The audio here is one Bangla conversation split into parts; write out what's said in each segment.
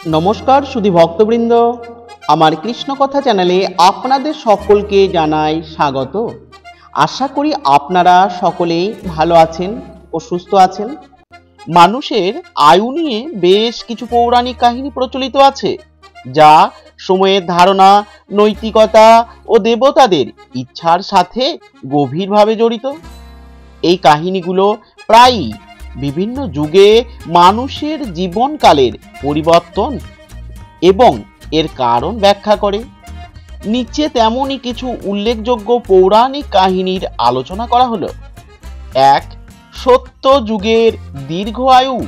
নমস্কার সুধী ভক্তবৃন্দ, আমার কৃষ্ণকথা চ্যানেলে আপনাদের সকলকে জানাই স্বাগত। আশা করি আপনারা সকলেই ভালো আছেন ও সুস্থ আছেন। মানুষের আয়ু নিয়ে বেশ কিছু পৌরাণিক কাহিনী প্রচলিত আছে, যা সময়ের ধারণা, নৈতিকতা ও দেবতাদের ইচ্ছার সাথে গভীরভাবে জড়িত। এই কাহিনীগুলো প্রায়ই বিভিন্ন যুগে মানুষের জীবনকালের পরিবর্তন এবং এর কারণ ব্যাখ্যা করে। নিচে তেমনই কিছু উল্লেখযোগ্য পৌরাণিক কাহিনীর আলোচনা করা হলো। ১. সত্য যুগের দীর্ঘ আয়ু।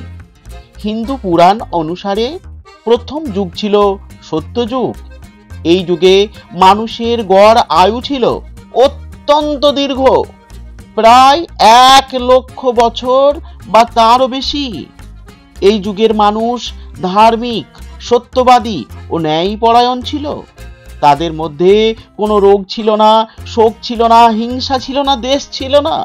হিন্দু পুরাণ অনুসারে প্রথম যুগ ছিল সত্যযুগ। এই যুগে মানুষের গড় আয়ু ছিল অত্যন্ত দীর্ঘ, প্রায় ১,০০,০০০ বছর বা তারও বেশি। এই যুগের মানুষ ধার্মিক, সত্যবাদী ও ন্যায়পরায়ণ ছিল। তাদের মধ্যে কোনো রোগ ছিল না, শোক ছিল না, হিংসা ছিল না, দেশ ছিল না।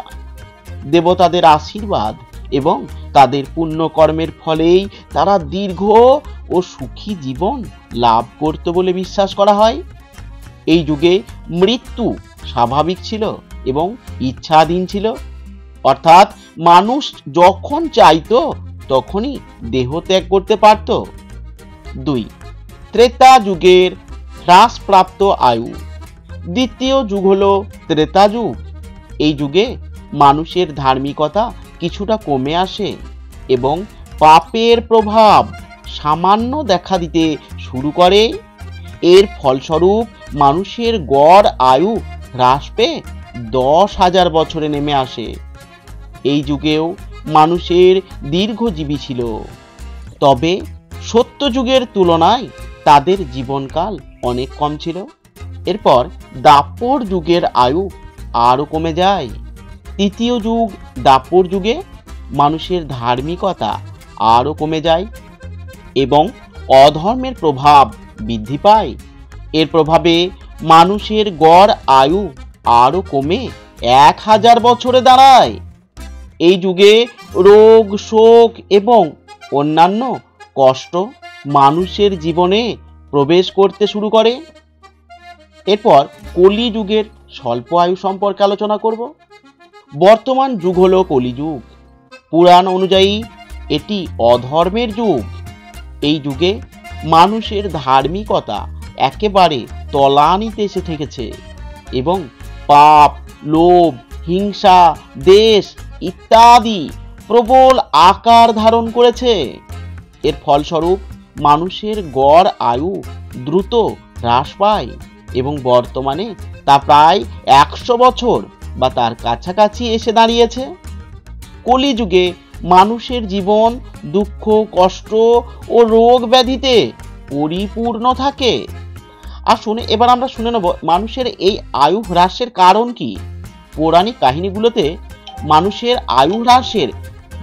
দেবতাদের আশীর্বাদ এবং তাদের পুণ্যকর্মের ফলেই তারা দীর্ঘ ও সুখী জীবন লাভ করত বলে বিশ্বাস করা হয়। এই যুগে মৃত্যু স্বাভাবিক ছিল এবং ইচ্ছাধীন ছিল, অর্থাৎ মানুষ যখন চাইতো তখনই দেহ ত্যাগ করতে পারত। ২. ত্রেতা যুগের হ্রাসপ্রাপ্ত আয়ু। দ্বিতীয় যুগ হলো ত্রেতা যুগ। এই যুগে মানুষের ধার্মিকতা কিছুটা কমে আসে এবং পাপের প্রভাব সামান্য দেখা দিতে শুরু করে। এর ফলস্বরূপ মানুষের গড় আয়ু হ্রাস পেয়ে ১০,০০০ বছরে নেমে আসে। এই যুগেও মানুষের দীর্ঘজীবী ছিল, তবে সত্য যুগের তুলনায় তাদের জীবনকাল অনেক কম ছিল। এরপর দাপর যুগের আয়ু আরও কমে যায়। তৃতীয় যুগ দাপর যুগে মানুষের ধার্মিকতা আরও কমে যায় এবং অধর্মের প্রভাব বৃদ্ধি পায়। এর প্রভাবে মানুষের গড় আয়ু আরও কমে ১,০০০ বছরে দাঁড়ায়। এই যুগে রোগ, শোক এবং অন্যান্য কষ্ট মানুষের জীবনে প্রবেশ করতে শুরু করে। এরপর কলি যুগের স্বল্প আয়ু সম্পর্কে আলোচনা করব। বর্তমান যুগ হলো কলিযুগ। পুরাণ অনুযায়ী এটি অধর্মের যুগ। এই যুগে মানুষের ধার্মিকতা একেবারে তলানিতে এসে ঠেকেছে এবং পাপ, লোভ, হিংসা, দেশ ইত্যাদি প্রবল আকার ধারণ করেছে। এর ফলস্বরূপ মানুষের গড় আয়ু দ্রুত হ্রাস পায় এবং বর্তমানে তা প্রায় ১০০ বছর বা তার কাছাকাছি এসে দাঁড়িয়েছে। কলিযুগে মানুষের জীবন দুঃখ, কষ্ট ও রোগ ব্যাধিতে পরিপূর্ণ থাকে। আসুন এবার আমরা শুনে নেব মানুষের এই আয়ু হ্রাসের কারণ কি। পৌরাণিক কাহিনীগুলোতে মানুষের আয়ু হ্রাসের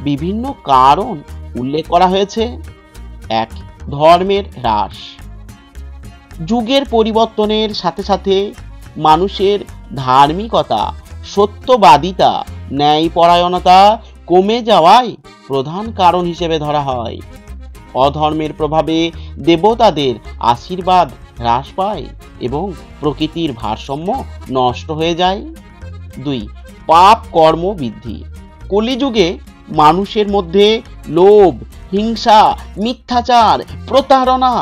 বিভিন্ন কারণ উল্লেখ করা হয়েছে। ১. ধর্মের হ্রাস। যুগের পরিবর্তনের সাথে সাথে মানুষের ধার্মিকতা, সত্যবাদিতা, ন্যায়পরায়ণতা কমে যাওয়াই প্রধান কারণ হিসেবে ধরা হয়। অধর্মের প্রভাবে দেবতাদের আশীর্বাদ হ্রাস পায় এবং প্রকৃতির ভারসাম্য নষ্ট হয়ে যায়। ২. পাপ কর্ম বৃদ্ধি। কলিযুগে মানুষের মধ্যে লোভ, হিংসা, মিথ্যাচার, প্রতারণা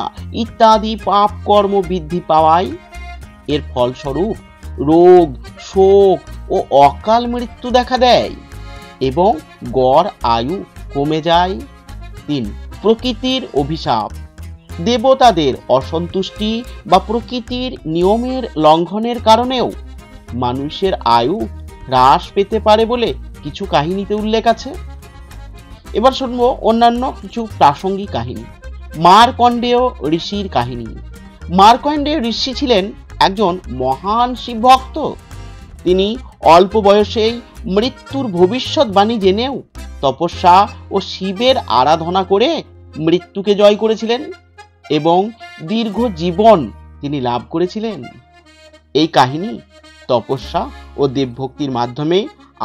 ইত্যাদি পাপ কর্ম বৃদ্ধি পাওয়ায় এর ফলস্বরূপ রোগ, শোক ও অকাল মৃত্যু দেখা দেয় এবং গড় আয়ু কমে যায়। ৩. প্রকৃতির অভিশাপ। দেবতাদের অসন্তুষ্টি বা প্রকৃতির নিয়মের লঙ্ঘনের কারণেও মানুষের আয়ু হ্রাস পেতে পারে বলে কিছু কাহিনীতে উল্লেখ আছে। এবার শুনবো অন্যান্য কিছু প্রাসঙ্গিক কাহিনী। মার্কণ্ডেয় ঋষির কাহিনী। মার্কণ্ডেয় ঋষি ছিলেন একজন মহান শিব ভক্ত। তিনি অল্প বয়সেই মৃত্যুর ভবিষ্যৎবাণী জেনেও তপস্যা ও শিবের আরাধনা করে মৃত্যুকে জয় করেছিলেন এবং দীর্ঘ জীবন তিনি লাভ করেছিলেন। এই কাহিনী তপস্যা ও দেবভক্তির মাধ্যমে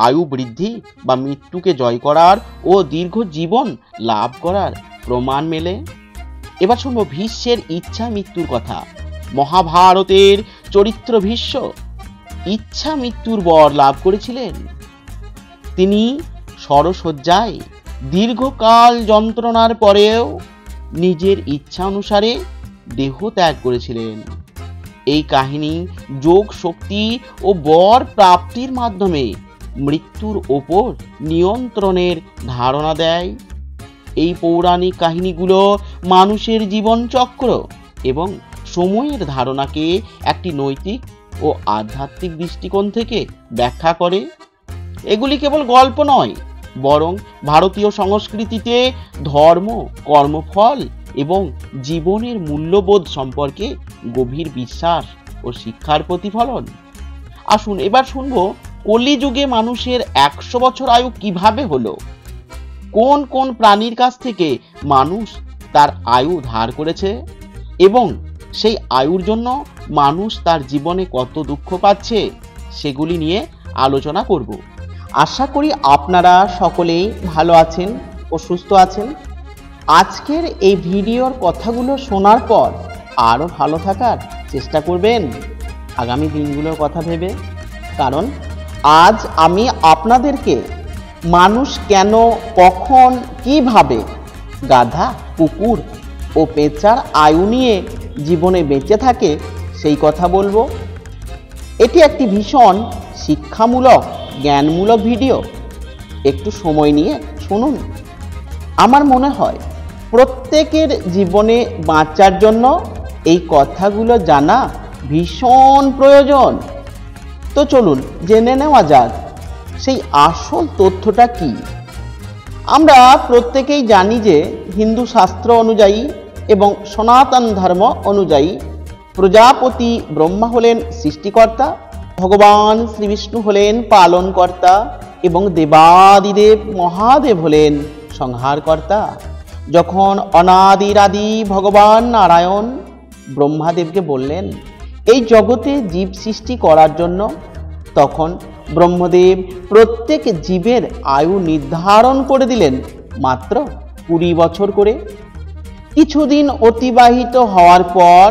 আয়ু বৃদ্ধি বা মৃত্যুকে জয় করার ও দীর্ঘ জীবন লাভ করার প্রমাণ মেলে। এবার শুনবো ভীষ্মের ইচ্ছা মৃত্যুর কথা। মহাভারতের চরিত্র ভীষ্ম ইচ্ছা মৃত্যুর বর লাভ করেছিলেন। তিনি শরশয্যায় দীর্ঘকাল যন্ত্রণার পরেও নিজের ইচ্ছা অনুসারে দেহ ত্যাগ করেছিলেন। এই কাহিনী যোগ শক্তি ও বর প্রাপ্তির মাধ্যমে মৃত্যুর ওপর নিয়ন্ত্রণের ধারণা দেয়। এই পৌরাণিক কাহিনীগুলো মানুষের জীবনচক্র এবং সময়ের ধারণাকে একটি নৈতিক ও আধ্যাত্মিক দৃষ্টিকোণ থেকে ব্যাখ্যা করে। এগুলি কেবল গল্প নয়, বরং ভারতীয় সংস্কৃতিতে ধর্ম, কর্মফল এবং জীবনের মূল্যবোধ সম্পর্কে গভীর বিশ্বাস ও শিক্ষার প্রতিফলন। আসুন এবার শুনবো কলিযুগে মানুষের 100 বছর আয়ু কিভাবে হলো, কোন কোন প্রাণীর কাছ থেকে মানুষ তার আয়ু ধার করেছে এবং সেই আয়ুর জন্য মানুষ তার জীবনে কত দুঃখ পাচ্ছে, সেগুলি নিয়ে আলোচনা করব। আশা করি আপনারা সকলেই ভালো আছেন ও সুস্থ আছেন। আজকের এই ভিডিওর কথাগুলো শোনার পর আরও ভালো থাকার চেষ্টা করবেন আগামী দিনগুলোর কথা ভেবে। কারণ আজ আমি আপনাদেরকে মানুষ কেন, কখন, কিভাবে গাধা, কুকুর ও পেঁচার আয়ু নিয়ে জীবনে বেঁচে থাকে সেই কথা বলবো। এটি একটি ভীষণ শিক্ষামূলক, জ্ঞানমূলক ভিডিও। একটু সময় নিয়ে শুনুন। আমার মনে হয় প্রত্যেকের জীবনে বাঁচার জন্য এই কথাগুলো জানা ভীষণ প্রয়োজন। তো চলুন জেনে নেওয়া যাক সেই আসল তথ্যটা কি। আমরা প্রত্যেকেই জানি যে হিন্দু শাস্ত্র অনুযায়ী এবং সনাতন ধর্ম অনুযায়ী প্রজাপতি ব্রহ্মা হলেন সৃষ্টিকর্তা, ভগবান শ্রীবিষ্ণু হলেন পালনকর্তা এবং দেবাদিদেব মহাদেব হলেন সংহারকর্তা। যখন অনাদির আদি ভগবান নারায়ণ ব্রহ্মাদেবকে বললেন এই জগতে জীব সৃষ্টি করার জন্য, তখন ব্রহ্মদেব প্রত্যেক জীবের আয়ু নির্ধারণ করে দিলেন মাত্র 20 বছর করে। কিছুদিন অতিবাহিত হওয়ার পর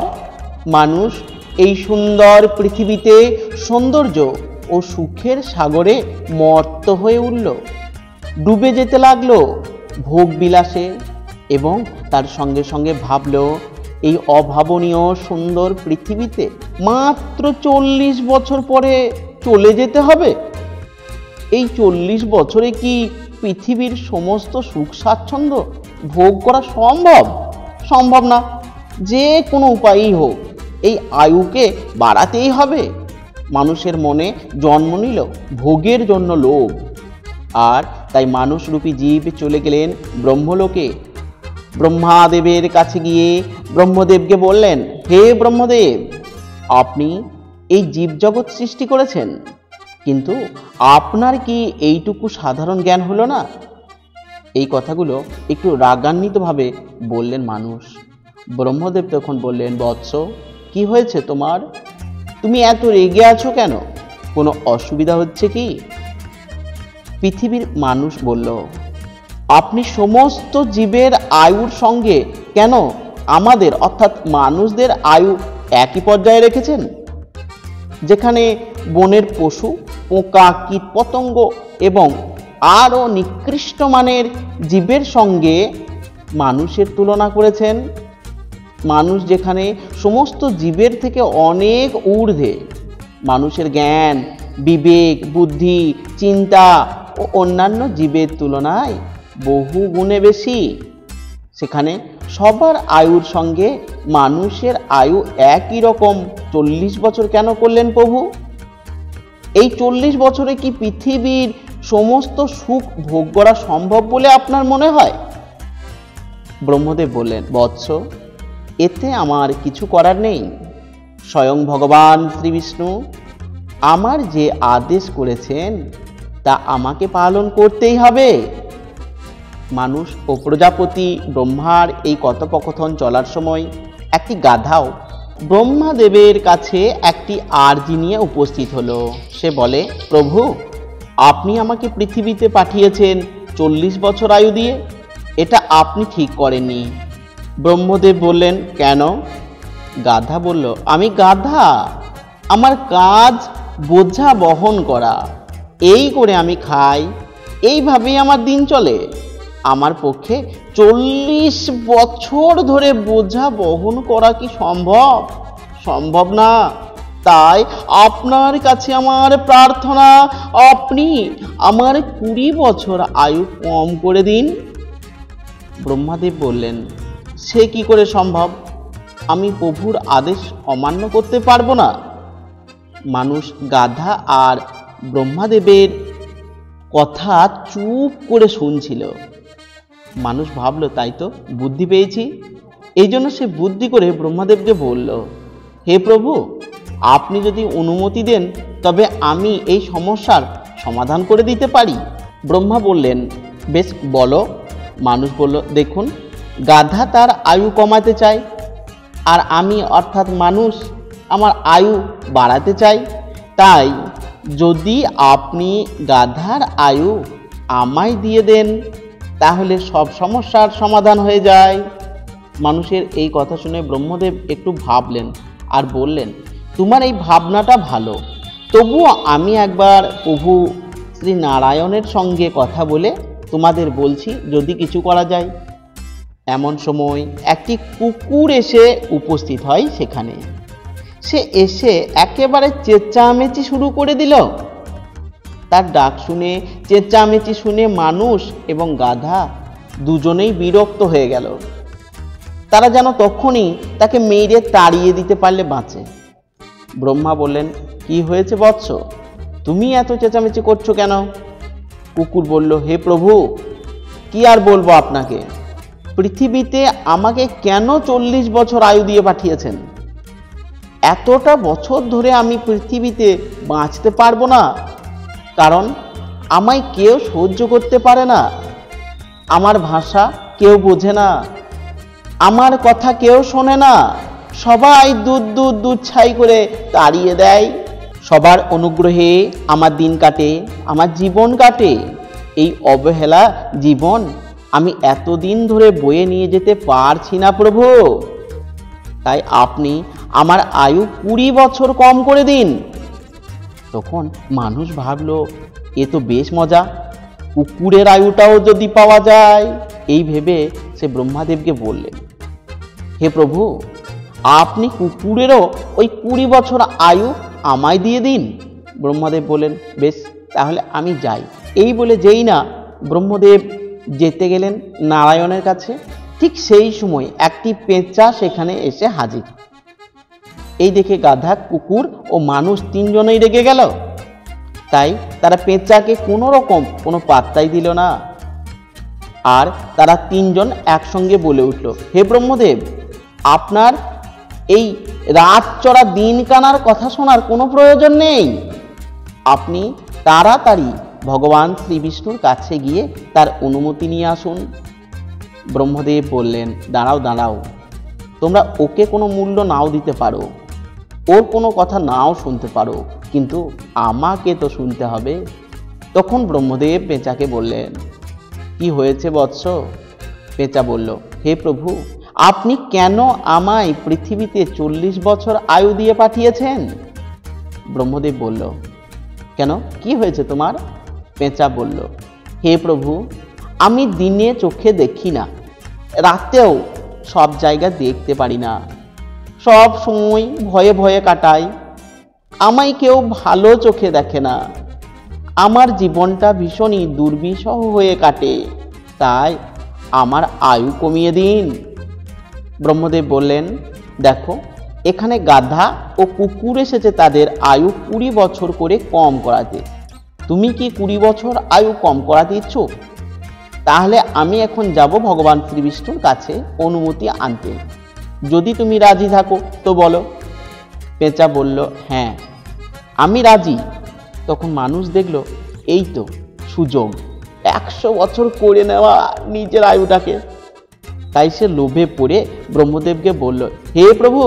মানুষ এই সুন্দর পৃথিবীতে সৌন্দর্য ও সুখের সাগরে মত্ত হয়ে উঠল, ডুবে যেতে লাগলো ভোগ বিলাসে এবং তার সঙ্গে সঙ্গে ভাবলো এই অভাবনীয় সুন্দর পৃথিবীতে মাত্র 40 বছর পরে চলে যেতে হবে। এই 40 বছরে কি পৃথিবীর সমস্ত সুখ স্বাচ্ছন্দ্য ভোগ করা সম্ভব? সম্ভব না। যে কোনো উপায়ই হোক এই আয়ুকে বাড়াতেই হবে। মানুষের মনে জন্ম নিল ভোগের জন্য লোভ, আর তাই মানুষরূপী জীব চলে গেলেন ব্রহ্মলোকে। ব্রহ্মাদেবের কাছে গিয়ে ব্রহ্মদেবকে বললেন, হে ব্রহ্মদেব, আপনি এই জীবজগৎ সৃষ্টি করেছেন, কিন্তু আপনার কি এইটুকু সাধারণ জ্ঞান হলো না? এই কথাগুলো একটু রাগান্বিতভাবে বললেন মানুষ। ব্রহ্মদেব তখন বললেন, বৎস, কি হয়েছে তোমার? তুমি এত রেগে আছো কেন? কোনো অসুবিধা হচ্ছে কি? পৃথিবীর মানুষ বলল, আপনি সমস্ত জীবের আয়ুর সঙ্গে কেন আমাদের অর্থাৎ মানুষদের আয়ু একই পর্যায়ে রেখেছেন? যেখানে বনের পশু, পোকা, কীট পতঙ্গ এবং আরও নিকৃষ্ট মানের জীবের সঙ্গে মানুষের তুলনা করেছেন। মানুষ যেখানে সমস্ত জীবের থেকে অনেক ঊর্ধ্বে, মানুষের জ্ঞান, বিবেক, বুদ্ধি, চিন্তা ও অন্যান্য জীবের তুলনায় বহু গুণে বেশি, সেখানে সবার আয়ুর সঙ্গে মানুষের আয়ু একই রকম 40 বছর কেন করলেন প্রভু? এই 40 বছরে কি পৃথিবীর সমস্ত সুখ ভোগ করা সম্ভব বলে আপনার মনে হয়? ব্রহ্মদেব বললেন, বৎস, এতে আমার কিছু করার নেই। স্বয়ং ভগবান শ্রীবিষ্ণু আমার যে আদেশ করেছেন তা আমাকে পালন করতেই হবে। মানুষ ও প্রজাপতি ব্রহ্মার এই কথোপকথন চলার সময় একটি গাধাও ব্রহ্মাদেবের কাছে একটি আর্জি নিয়ে উপস্থিত হলো। সে বলে, প্রভু, আপনি আমাকে পৃথিবীতে পাঠিয়েছেন 40 বছর আয়ু দিয়ে, এটা আপনি ঠিক করেননি। ব্রহ্মদেব বললেন, কেন? গাধা বলল, আমি গাধা, আমার কাজ বোঝা বহন করা, এই করে আমি খাই, এইভাবেই আমার দিন চলে। আমার পক্ষে 40 বছর ধরে বোঝা বহন করা কি সম্ভব? সম্ভব না। তাই আপনার কাছে আমার প্রার্থনা, আপনি আমার 20 বছর আয়ু কম করে দিন। ব্রহ্মাদেব বললেন, সে কি করে সম্ভব? আমি প্রভুর আদেশ অমান্য করতে পারবো না। মানুষ গাধা আর ব্রহ্মাদেবের কথা চুপ করে শুনছিল। মানুষ ভাবলো, তাই তো, বুদ্ধি পেয়েছি। এই জন্য সে বুদ্ধি করে ব্রহ্মাদেবকে বলল, হে প্রভু, আপনি যদি অনুমতি দেন তবে আমি এই সমস্যার সমাধান করে দিতে পারি। ব্রহ্মা বললেন, বেশ, বলো। মানুষ বলল, দেখুন, গাধা তার আয়ু কমাতে চায়, আর আমি অর্থাৎ মানুষ আমার আয়ু বাড়াতে চাই। তাই যদি আপনি গাধার আয়ু আমায় দিয়ে দেন তাহলে সব সমস্যার সমাধান হয়ে যায়। মানুষের এই কথা শুনে ব্রহ্মদেব একটু ভাবলেন আর বললেন, তোমার এই ভাবনাটা ভালো, তবুও আমি একবার প্রভু শ্রী নারায়ণের সঙ্গে কথা বলে তোমাদের বলছি যদি কিছু করা যায়। এমন সময় একটি কুকুর এসে উপস্থিত হয় সেখানে। সে এসে একেবারে চেঁচামেচি শুরু করে দিল। তার ডাক শুনে, চেঁচামেচি শুনে মানুষ এবং গাধা দুজনেই বিরক্ত হয়ে গেল। তারা যেন তখনই তাকে মেরে তাড়িয়ে দিতে পারলে বাঁচে। ব্রহ্মা বললেন, কি হয়েছে বৎস, তুমি এত চেঁচামেচি করছো কেন? কুকুর বলল, হে প্রভু, কি আর বলবো আপনাকে, পৃথিবীতে আমাকে কেন 40 বছর আয়ু দিয়ে পাঠিয়েছেন? এতটা বছর ধরে আমি পৃথিবীতে বাঁচতে পারবো না, কারণ আমায় কেউ সহ্য করতে পারে না, আমার ভাষা কেউ বোঝে না, আমার কথা কেউ শোনে না, সবাই দুধ ছাই করে তাড়িয়ে দেয়। সবার অনুগ্রহে আমার দিন কাটে, আমার জীবন কাটে। এই অবহেলা জীবন আমি এতদিন ধরে বয়ে নিয়ে যেতে পারছি না প্রভু। তাই আপনি আমার আয়ু 20 বছর কম করে দিন। তখন মানুষ ভাবলো, এ তো বেশ মজা, কুকুরের আয়ুটাও যদি পাওয়া যায়। এই ভেবে সে ব্রহ্মাদেবকে বললেন, হে প্রভু, আপনি কুকুরেরও ওই 20 বছর আয়ু আমায় দিয়ে দিন। ব্রহ্মাদেব বললেন, বেশ, তাহলে আমি যাই। এই বলে যেই না ব্রহ্মদেব যেতে গেলেন নারায়ণের কাছে, ঠিক সেই সময় একটি পেঁচা সেখানে এসে হাজির। এই দেখে গাধা, কুকুর ও মানুষ তিনজনেই রেগে গেল। তাই তারা পেঁচাকে কোনো পাত্তাই দিল না। আর তারা তিনজন একসঙ্গে বলে উঠল, হে ব্রহ্মদেব, আপনার এই রাত চড়া দিন কানার কথা শোনার কোনো প্রয়োজন নেই। আপনি তাড়াতাড়ি ভগবান শ্রী বিষ্ণুর কাছে গিয়ে তার অনুমতি নিয়ে আসুন। ব্রহ্মদেব বললেন, দাঁড়াও, তোমরা ওকে কোনো মূল্য নাও দিতে পারো, ওর কোনো কথা নাও শুনতে পারো, কিন্তু আমাকে তো শুনতে হবে। তখন ব্রহ্মদেব পেঁচাকে বললেন, কি হয়েছে বৎস? পেঁচা বলল, হে প্রভু, আপনি কেন আমায় পৃথিবীতে 40 বছর আয়ু দিয়ে পাঠিয়েছেন? ব্রহ্মদেব বলল, কেন, কি হয়েছে তোমার? পেঁচা বলল, হে প্রভু, আমি দিনে চোখে দেখি না, রাতেও সব জায়গা দেখতে পারি না, সব সময় ভয়ে ভয়ে কাটাই, আমায় কেউ ভালো চোখে দেখে না, আমার জীবনটা ভীষণই দুর্বিষহ হয়ে কাটে, তাই আমার আয়ু কমিয়ে দিন। ব্রহ্মদেব বললেন, দেখো, এখানে গাধা ও কুকুর এসেছে তাদের আয়ু 20 বছর করে কম করাতে। তুমি কি 20 বছর আয়ু কম করাতে ইচ্ছুক? তাহলে আমি এখন যাব ভগবান শ্রীবিষ্ণুর কাছে অনুমতি আনতে। যদি তুমি রাজি থাকো তো বলো। পেঁচা বলল, হ্যাঁ, আমি রাজি। তখন মানুষ দেখলো, এই তো সুযোগ, 100 বছর করে নেওয়া নিজের আয়ুটাকে। তাই সে লোভে পড়ে ব্রহ্মদেবকে বলল, হে প্রভু,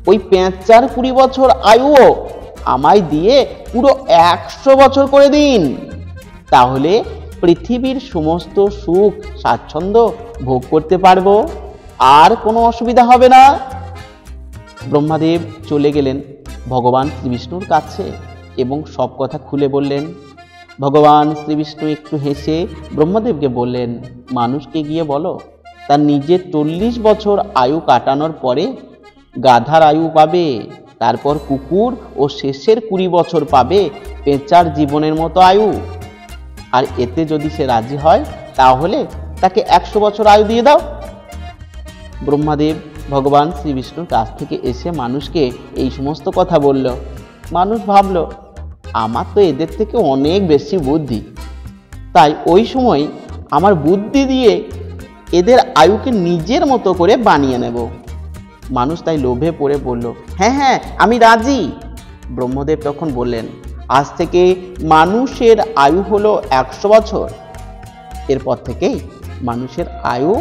ওই পেঁচার 20 বছর আয়ুও আমায় দিয়ে পুরো 100 বছর করে দিন, তাহলে পৃথিবীর সমস্ত সুখ স্বাচ্ছন্দ্য ভোগ করতে পারবো। আর কোনো অসুবিধা হবে না। ব্রহ্মাদেব চলে গেলেন ভগবান শ্রীবিষ্ণুর কাছে এবং সব কথা খুলে বললেন। ভগবান শ্রীবিষ্ণু একটু হেসে ব্রহ্মদেবকে বললেন, মানুষকে গিয়ে বলো তার নিজের 40 বছর আয়ু কাটানোর পরে গাধার আয়ু পাবে, তারপর কুকুর ও শেষের 20 বছর পাবে পেঁচার জীবনের মতো আয়ু। আর এতে যদি সে রাজি হয় তাহলে তাকে 100 বছর আয়ু দিয়ে দাও। ব্রহ্মাদেব ভগবান শ্রীবিষ্ণুর কাছ থেকে এসে মানুষকে এই সমস্ত কথা বলল। মানুষ ভাবল, আমার তো এদের থেকে অনেক বেশি বুদ্ধি, তাই ওই সময় আমার বুদ্ধি দিয়ে এদের আয়ুকে নিজের মতো করে বানিয়ে নেব। মানুষ তাই লোভে পড়ে বলল, হ্যাঁ হ্যাঁ আমি রাজি। ব্রহ্মদেব তখন বললেন, আজ থেকে মানুষের আয়ু হলো 100 বছর। এরপর থেকেই মানুষের আয়ু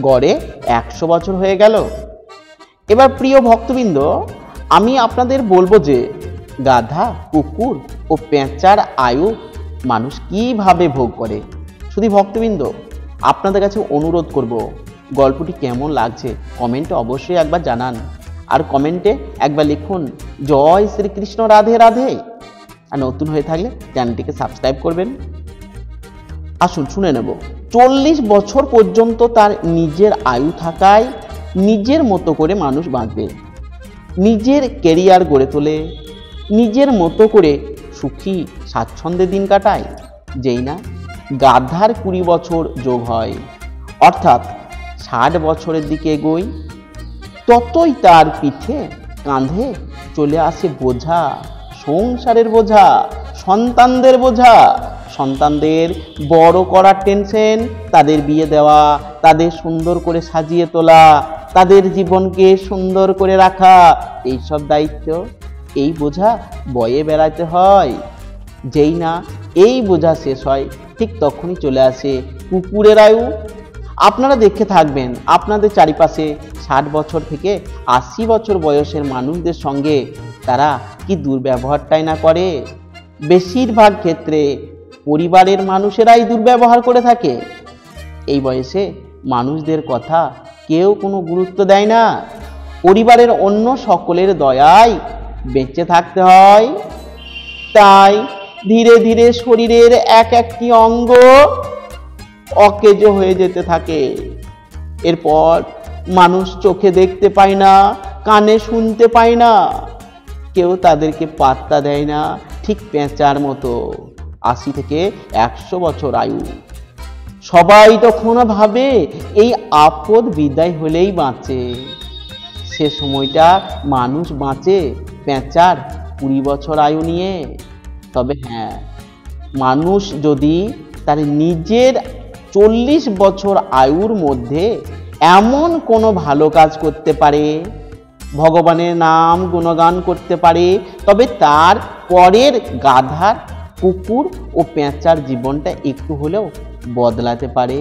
গড়ে 100 বছর হয়ে গেল। এবার প্রিয় ভক্তবৃন্দ, আমি আপনাদের বলবো যে গাধা, কুকুর ও পেঁচার আয়ু মানুষ কিভাবে ভোগ করে। শুধু ভক্তবৃন্দ, আপনাদের কাছে অনুরোধ করব, গল্পটি কেমন লাগছে কমেন্টে অবশ্যই একবার জানান। আর কমেন্টে একবার লিখুন, জয় শ্রীকৃষ্ণ, রাধে রাধে। আর নতুন হয়ে থাকলে চ্যানেলটিকে সাবস্ক্রাইব করবেন। আসুন শুনে নেব। 40 বছর পর্যন্ত তার নিজের আয়ু থাকায় নিজের মতো করে মানুষ বাঁচবে, নিজের ক্যারিয়ার গড়ে তোলে, নিজের মতো করে সুখী স্বাচ্ছন্দ্যে দিন কাটায়। যেই না গাধার 20 বছর যোগ হয়, অর্থাৎ 60 বছরের দিকে এগোই, ততই তার পিঠে কাঁধে চলে আসে বোঝা, সংসারের বোঝা, সন্তানদের বোঝা। সন্তানদের বড় করার টেনশন, তাদের বিয়ে দেওয়া, তাদের সুন্দর করে সাজিয়ে তোলা, তাদের জীবনকে সুন্দর করে রাখা, এইসব দায়িত্ব, এই বোঝা বয়ে বেড়াতে হয়। যেই না এই বোঝা শেষ হয়, ঠিক তখনই চলে আসে কুকুরের আয়ু। আপনারা দেখে থাকবেন আপনাদের চারিপাশে 60 বছর থেকে 80 বছর বয়সের মানুষদের সঙ্গে তারা কি দুর্ব্যবহারটাই না করে। বেশিরভাগ ক্ষেত্রে পরিবারের মানুষেরাই দুর্ব্যবহার করে থাকে। এই বয়সে মানুষদের কথা কেউ কোনো গুরুত্ব দেয় না। পরিবারের অন্য সকলের দয়ায় বেঁচে থাকতে হয়। তাই ধীরে ধীরে শরীরের এক একটি অঙ্গ অকেজ হয়ে যেতে থাকে। এরপর মানুষ চোখে দেখতে পায় না, কানে শুনতে পায় না, কেউ তাদেরকে পাত্তা দেয় না, ঠিক পেঁচার মতো। 80 থেকে 100 বছর আয়ু। সবাই তখন ভাবে এই আপদ বিদায় হলেই বাঁচে। সে সময়টা মানুষ বাঁচে পেঁচার 20 বছর আয়ু নিয়ে। তবে হ্যাঁ, মানুষ যদি তার নিজের 40 বছর আয়ুর মধ্যে এমন কোনো ভালো কাজ করতে পারে, ভগবানের নাম গুণগান করতে পারে, তবে তার পরের গাধার, কুকুর ও পেঁচার জীবনটা একটু হলেও বদলাতে পারে।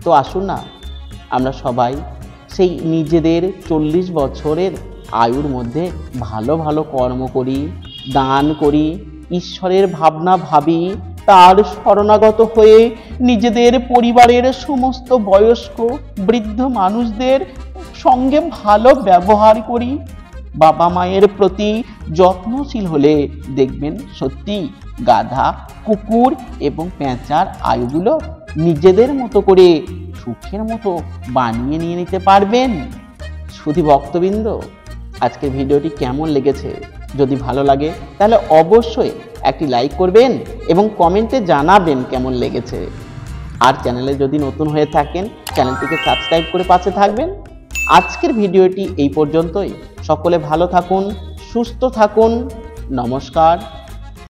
তো আসুন না আমরা সবাই সেই নিজেদের 40 বছরের আয়ুর মধ্যে ভালো ভালো কর্ম করি, দান করি, ঈশ্বরের ভাবনা ভাবি, তার শরণাগত হয়ে নিজেদের পরিবারের সমস্ত বয়স্ক বৃদ্ধ মানুষদের সঙ্গে ভালো ব্যবহার করি। বাবা মায়ের প্রতি যত্নশীল হলে দেখবেন সত্যি গাধা, কুকুর এবং পেঁচার আয়ুগুলো নিজেদের মতো করে সুখের মতো বানিয়ে নিয়ে নিতে পারবেন। শুধু ভক্তবৃন্দ, আজকের ভিডিওটি কেমন লেগেছে? যদি ভালো লাগে তাহলে অবশ্যই একটি লাইক করবেন এবং কমেন্টে জানাবেন কেমন লেগেছে। আর চ্যানেলে যদি নতুন হয়ে থাকেন চ্যানেলটিকে সাবস্ক্রাইব করে পাশে থাকবেন। আজকের ভিডিওটি এই পর্যন্তই। সকলে ভালো থাকুন, সুস্থ থাকুন। নমস্কার।